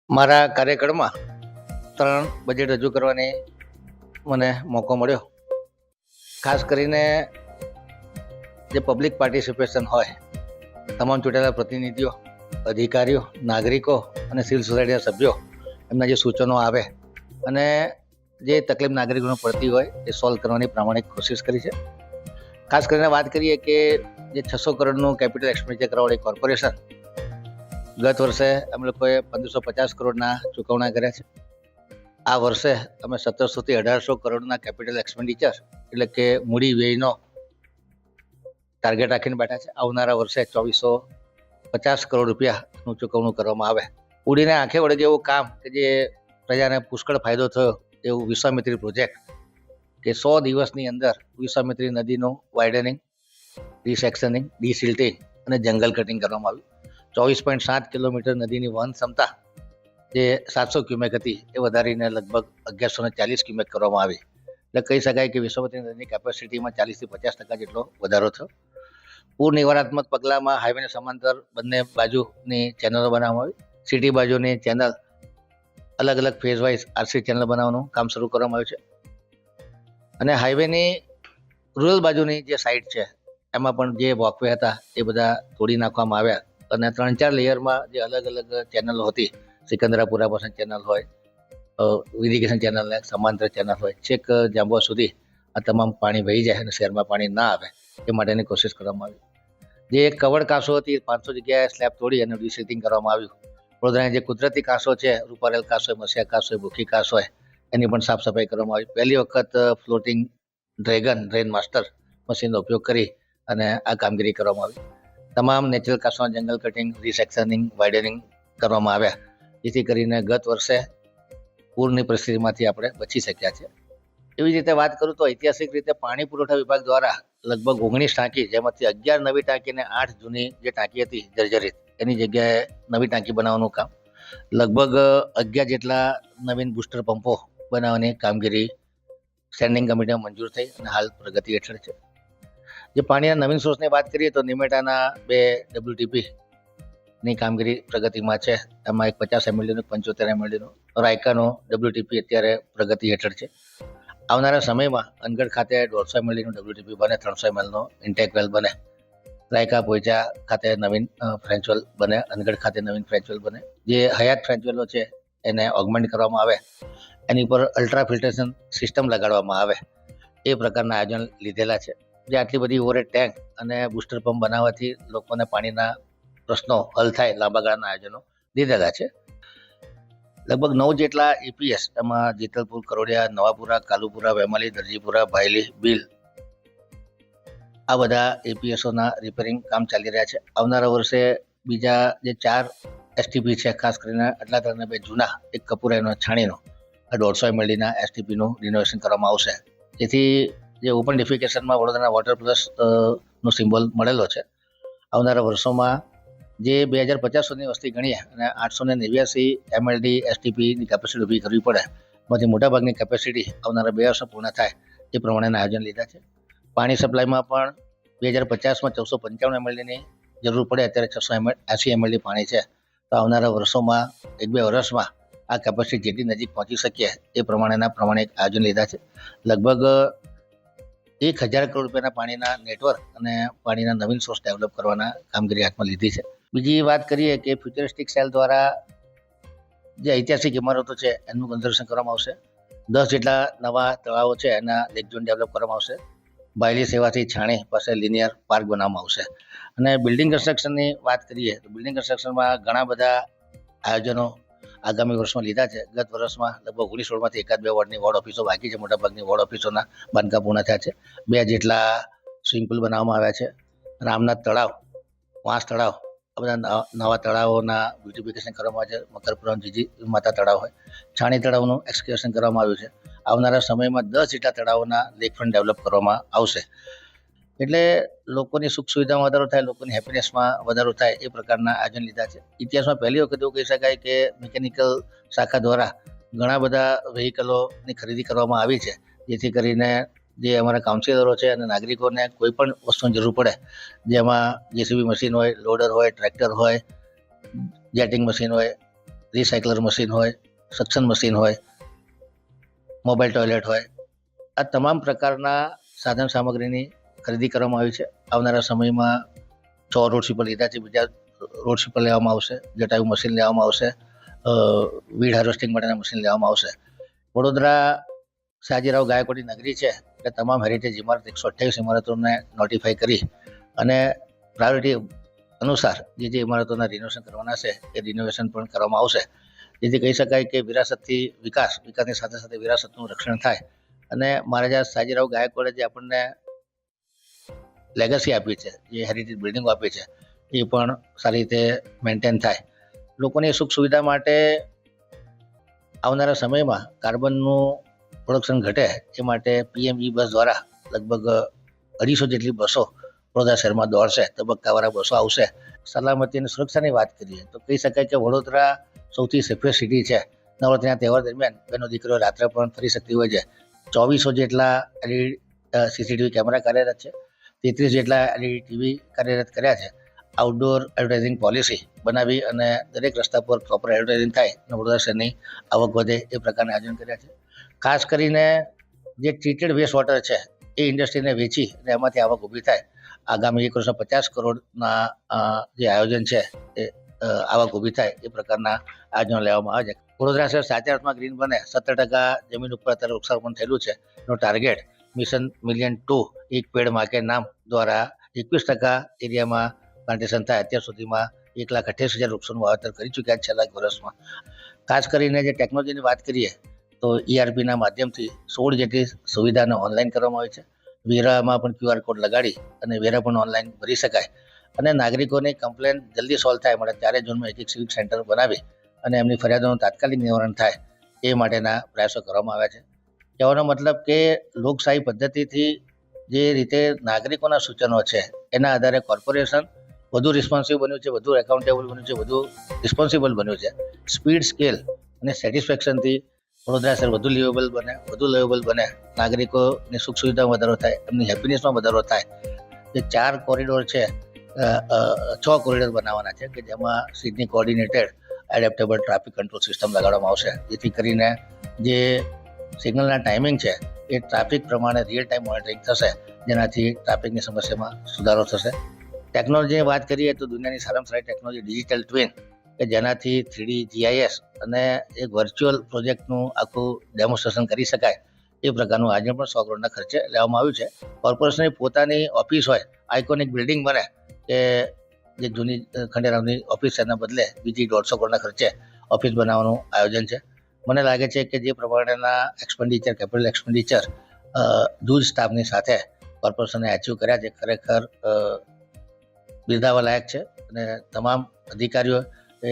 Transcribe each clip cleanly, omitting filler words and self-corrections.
મારા કાર્યક્રમમાં 3 બજેટ રજૂ કરવાની મને મોકો મળ્યો. ખાસ કરીને જે પબ્લિક પાર્ટિસિપેશન હોય, તમામ ચૂંટાયેલા પ્રતિનિધિઓ, અધિકારીઓ, નાગરિકો અને સિવિલ સોસાયટીના સભ્યો એમના જે સૂચનો આવે અને જે તકલીફ નાગરિકોને પડતી હોય એ સોલ્વ કરવાની પ્રામાણિક કોશિશ કરી છે. ખાસ કરીને વાત કરીએ કે જે 600 કરોડનું કેપિટલ એક્સપેન્ડિચર કરવાવાળી કોર્પોરેશન, ગત વર્ષે અમે લોકોએ 1550 કરોડના ચૂકવણા કર્યા છે. આ વર્ષે અમે 1700 થી 1800 કરોડના કેપિટલ એક્સપેન્ડિચર એટલે કે મૂડી વ્યયનો ટાર્ગેટ રાખીને બેઠા છે. આવનારા વર્ષે 2450 કરોડ રૂપિયાનું ચૂકવણું કરવામાં આવે. ઉડીને આંખે વળગે એવું કામ કે જે પ્રજાને પુષ્કળ ફાયદો થયો એવું વિશ્વામિત્રી પ્રોજેક્ટ, કે 100 દિવસની અંદર વિશ્વામિત્રી નદીનું વાઇડનિંગ, રિસેક્શનિંગ, ડીસિલ્ટિંગ અને જંગલ કટિંગ કરવામાં આવ્યું. 24.7 કિલોમીટર નદીની વહન ક્ષમતા જે 700 ક્યુમેક હતી એ વધારીને લગભગ 1140 ક્યુમેક કરવામાં આવી. એટલે કહી શકાય કે વિશ્વામિત્રી નદીની કેપેસિટીમાં 40 થી 50% જેટલો વધારો થયો. પૂર નિવારણાત્મક પગલામાં હાઈવેને સમાંતર બંને બાજુની ચેનલો બનાવવામાં આવી. સિટી બાજુની ચેનલ અલગ અલગ ફેઝ વાઇઝ આરસી ચેનલ બનાવવાનું કામ શરૂ કરવામાં આવ્યું છે. અને હાઈવેની રૂરલ બાજુની જે સાઇડ છે એમાં પણ જે વોકવે હતા એ બધા તોડી નાખવામાં આવ્યા અને 3-4 લેયરમાં જે અલગ અલગ ચેનલો હતી, સિકંદરાપુરા પાસે ચેનલ હોય, ઇરિગેશન ચેનલ, સમાંતર ચેનલ હોય, છેક જાંબુઆ સુધી આ તમામ પાણી વહી જાય અને શહેરમાં પાણી ના આવે એ માટેની કોશિશ કરવામાં આવી. જે એક કવડ કાંસો હતી 500 જગ્યાએ સ્લેબ તોડી અને રિસીટિંગ કરવામાં આવ્યું. વડોદરાની જે કુદરતી કાંસો છે, રૂપારેલ કાંસો હોય, મસિયા કાંસો હોય, ભૂખી કાંસો હોય, એની પણ સાફ સફાઈ કરવામાં આવી. પહેલી વખત ફ્લોટિંગ ડ્રેન માસ્ટર મશીનનો ઉપયોગ કરી અને આ કામગીરી કરવામાં આવી. તમામ નેચરલ કાંસોના જંગલ કટિંગ, રિસેક્શનિંગ, વાઇડનિંગ કરવામાં આવ્યા, જેથી કરીને ગત વર્ષે પૂરની પરિસ્થિતિમાંથી આપણે બચી શક્યા છે. એવી જ રીતે વાત કરું તો ઐતિહાસિક રીતે પાણી પુરવઠા વિભાગ દ્વારા લગભગ 19 ટાંકી, જેમાંથી 11 નવી ટાંકી અને 8 જૂની જે ટાંકી હતી જર્જરિત, એની જગ્યાએ નવી ટાંકી બનાવવાનું કામ, લગભગ 11 જેટલા નવીન બુસ્ટર પંપો બનાવવાની કામગીરી સ્ટેન્ડિંગ કમિટીમાં મંજૂર થઈ અને હાલ પ્રગતિ હેઠળ છે. જે પાણીના નવીન સોર્સની વાત કરીએ તો નિમેટાના 2 WTPની કામગીરી પ્રગતિમાં છે. એમાં એક 50 mLનું, 75 mLનું, રાયકાનો WTP અત્યારે પ્રગતિ હેઠળ છે. આવનારા સમયમાં અનગઢ ખાતે 150 mLનું WTP બને, 300 mLનો ઇન્ટેક વેલ બને, રાયકા પોઈચા ખાતે નવીન ફ્રેન્ચ વેલ બને, અનગઢ ખાતે નવીન ફ્રેન્ચ વેલ બને. જે હયાત ફ્રેન્ચ વેલો છે એને ઓગમેન્ટ કરવામાં આવે, એની પર અલ્ટ્રા ફિલ્ટરેશન સિસ્ટમ લગાડવામાં આવે, એ પ્રકારના આયોજન લીધેલા છે. જે આટલી બધી ઓવરહેડ ટેન્ક અને બુસ્ટર પંપ બનાવવાથી લોકોને પાણીના પ્રશ્નો હલ થાય, લાંબા ગાળાના આયોજનો લીધેલા છે. લગભગ 9 જેટલા EPS, એમાં જેતલપુર, કરોડિયા, નવાપુરા, કાલુપુરા, વેમાલી, દરજીપુરા, ભાયલી, બીલ, આ બધા EPSઓના રિપેરિંગ કામ ચાલી રહ્યા છે. આવનારા વર્ષે બીજા જે 4 STP છે, ખાસ કરીને અટલાદરાના 2 જૂના, એક કપુરાનો, છાણીનો, 150 mLના STPનું રિનોવેશન કરવામાં આવશે, જેથી જે ઓપન ડિફિકેશનમાં વડોદરાના વોટર પ્લસ નો સિમ્બોલ મળેલો છે. આવનારા વર્ષોમાં જે 2050 સુધીની વસ્તી ગણીએ અને 889 mLD STPની કેપેસિટી ઊભી કરવી પડે, એમાંથી મોટાભાગની કેપેસિટી આવનારા 2 વર્ષમાં પૂર્ણ થાય એ પ્રમાણેના આયોજન લીધા છે. પાણી સપ્લાયમાં પણ 2050માં 455 mLની જરૂર પડે, અત્યારે 680 mLD પાણી છે. તો આવનારા વર્ષોમાં 1-2 વર્ષમાં આ કેપેસિટી જેટલી નજીક પહોંચી શકીએ એ પ્રમાણેના પ્રમાણિક આયોજન લીધા છે. લગભગ 1000 કરોડ રૂપિયાના પાણીના નેટવર્ક અને પાણીના નવીન સોર્સ ડેવલપ કરવાના કામગીરી હાથમાં લીધી છે. બીજી વાત કરીએ કે ફ્યુચરિસ્ટિક સેલ દ્વારા જે ઐતિહાસિક ઇમારતો છે એનું કન્ઝર્વેશન કરવામાં આવશે. 10 જેટલા નવા તળાવો છે એના લેક ઝોન ડેવલપ કરવામાં આવશે. બાયલી સેવાથી છાણી પાસે લિનિયર પાર્ક બનાવવામાં આવશે. અને બિલ્ડિંગ કન્સ્ટ્રક્શનની વાત કરીએ તો બિલ્ડિંગ કન્સ્ટ્રક્શનમાં ઘણા બધા આયોજનો આગામી વર્ષમાં લીધા છે. ગત વર્ષમાં લગભગ 19 વોર્ડમાંથી 1-2 વોર્ડની વોર્ડ ઓફિસો બાકી છે. મોટાભાગની વોર્ડ ઓફિસોના બાંધકામ પૂર્ણ થયા છે. 2 જેટલા સ્વિમિંગ પુલ બનાવવામાં આવ્યા છે. રામનાથ તળાવ, વાંસ તળાવ, આ બધા નવા તળાવોના બ્યુટિફિકેશન કરવામાં આવે છે. મકરપુરમ જીજી માતા તળાવ હોય, છાણી તળાવનું એક્સકેવેશન કરવામાં આવ્યું છે. આવનારા સમયમાં 10 જેટલા તળાવોના લેકફ્રન્ટ ડેવલપ કરવામાં આવશે. એટલે લોકોની સુખ સુવિધામાં વધારો થાય, લોકોની હેપીનેસમાં વધારો થાય એ પ્રકારના આયોજન લીધા છે. ઇતિહાસમાં પહેલી વખત એવું કહી શકાય કે મિકેનિકલ શાખા દ્વારા ઘણા બધા વ્હીકલોની ખરીદી કરવામાં આવી છે, જેથી કરીને જે અમારા કાઉન્સિલરો છે અને નાગરિકોને કોઈ પણ વસ્તુની જરૂર પડે, જેમાં JCB મશીન હોય, લોડર હોય, ટ્રેક્ટર હોય, જેટિંગ મશીન હોય, રિસાયકલર મશીન હોય, સક્શન મશીન હોય, મોબાઈલ ટોયલેટ હોય, આ તમામ પ્રકારના સાધન સામગ્રીની ખરીદી કરવામાં આવી છે. આવનારા સમયમાં 6 રોડ સ્વીપર લીધા છે, બીજા રોડ સ્વીપર લેવામાં આવશે, જટાયુ મશીન લેવામાં આવશે, વીડ હાર્વેસ્ટિંગ માટેના મશીન લેવામાં આવશે. વડોદરા સયાજીરાવ ગાયકવાડની નગરી છે એટલે તમામ હેરિટેજ ઇમારત 128 ઇમારતોને નોટિફાઈ કરી અને પ્રાયોરિટી અનુસાર જે ઇમારતોના રિનોવેશન કરવાના છે એ રિનોવેશન પણ કરવામાં આવશે, જેથી કહી શકાય કે વિરાસતથી વિકાસની સાથે સાથે વિરાસતનું રક્ષણ થાય અને મહારાજા સયાજીરાવ ગાયકવાડે જે આપણને લેગસી આપી છે, જે હેરિટેજ બિલ્ડિંગો આપી છે, એ પણ સારી રીતે મેન્ટેન થાય. લોકોની સુખ સુવિધા માટે આવનારા સમયમાં કાર્બનનું પ્રોડક્શન ઘટે એ માટે PME બસ દ્વારા લગભગ 250 જેટલી બસો વડોદરા શહેરમાં દોડશે, તબક્કાવાળા બસો આવશે. સલામતી અને સુરક્ષાની વાત કરીએ તો કહી શકાય કે વડોદરા સૌથી સેફેસ્ટ સિટી છે. નવરાત્રિના તહેવાર દરમિયાન બહેનો દીકરીઓ રાત્રે પણ ફરી શકતી હોય છે. 2400 જેટલા CCTV કેમેરા કાર્યરત છે, 33 જેટલા LED TV કાર્યરત કર્યા છે. આઉટડોર એડવર્ટાઇઝિંગ પોલિસી બનાવી અને દરેક રસ્તા પર પ્રોપર એડવર્ટાઇઝિંગ થાય અને વડોદરા શહેરની આવક વધે એ પ્રકારના આયોજન કર્યા છે. ખાસ કરીને જે ટ્રીટેડ વેસ્ટ વોટર છે એ ઇન્ડસ્ટ્રીને વેચી અને એમાંથી આવક ઊભી થાય. આગામી 1 વર્ષમાં 50 કરોડના જે આયોજન છે એ આવક ઊભી થાય એ પ્રકારના આયોજનો લેવામાં આવે છે. વડોદરા શહેર સાચા અર્થમાં ગ્રીન બને, 17% જમીન ઉપર અત્યારે વૃક્ષારોપણ થયેલું છે. એનો ટાર્ગેટ મિશન મિલિયન 2 એક પેડ માં કે નામ દ્વારા 21% એરિયામાં પ્લાન્ટેશન થાય. અત્યાર સુધીમાં 1,28,000 વૃક્ષોનું વાવેતર કરી ચૂક્યા છે છેલ્લા વર્ષમાં. ખાસ કરીને જે ટેકનોલોજીની વાત કરીએ તો ERPના માધ્યમથી 16 જેટલી સુવિધાને ઓનલાઈન કરવામાં આવી છે. વેરામાં પણ QR કોડ લગાડી અને વેરા પણ ઓનલાઈન ભરી શકાય અને નાગરિકોની કમ્પ્લેન જલ્દી સોલ્વ થાય માટે 4 ઝોનમાં એક સિવિક સેન્ટર બનાવી અને એમની ફરિયાદોનું તાત્કાલિક નિવારણ થાય એ માટેના પ્રયાસો કરવામાં આવ્યા છે. કહેવાનો મતલબ કે લોકશાહી પદ્ધતિથી જે રીતે નાગરિકોના સૂચનો છે એના આધારે કોર્પોરેશન વધુ રિસ્પોન્સિવ બન્યું છે, વધુ એકાઉન્ટેબલ બન્યું છે, વધુ રિસ્પોન્સિબલ બન્યું છે. સ્પીડ, સ્કેલ અને સેટિસ્ફેક્શનથી વડોદરા શહેર વધુ લેવેબલ બને, નાગરિકોની સુખ સુવિધામાં વધારો થાય, એમની હેપીનેસમાં વધારો થાય. જે 4 કોરિડોર છે, 6 કોરિડોર બનાવવાના છે કે જેમાં સીટની coordinated adaptable traffic control system લગાડવામાં આવશે, જેથી કરીને જે સિગ્નલના ટાઈમિંગ છે એ ટ્રાફિક પ્રમાણે રિયલ ટાઈમ મોનિટરિંગ થશે, જેનાથી ટ્રાફિકની સમસ્યામાં સુધારો થશે. ટેકનોલોજીની વાત કરીએ તો દુનિયાની સારામાં સારી ટેકનોલોજી ડિજિટલ ટ્વિન કે જેનાથી 3D GIS અને એક વર્ચ્યુઅલ પ્રોજેક્ટનું આખું ડેમોન્સ્ટ્રેશન કરી શકાય એ પ્રકારનું આજે પણ 100 કરોડના ખર્ચે લેવામાં આવ્યું છે. કોર્પોરેશનની પોતાની ઓફિસ હોય, આઇકોનિક બિલ્ડિંગ બને કે જે જૂની ખંડેરાવની ઓફિસ છે એના બદલે બીજી 150 કરોડના ખર્ચે ઓફિસ બનાવવાનું આયોજન છે. મને લાગે છે કે જે પ્રમાણેના કેપિટલ એક્સપેન્ડિચર જૂજ સ્ટાફની સાથે કોર્પોરેશને અચીવ કર્યા છે, ખરેખર બિરદાવવા લાયક છે અને તમામ અધિકારીઓ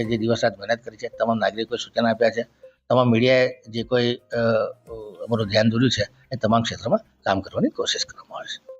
જે દિવસ રાત મહેનત કરી છે, તમામ નાગરિકોએ સૂચના આપ્યા છે, તમામ મીડિયાએ જે કોઈ અમારું ધ્યાન દોર્યું છે એ તમામ ક્ષેત્રમાં કામ કરવાની કોશિશ કરવામાં આવે છે.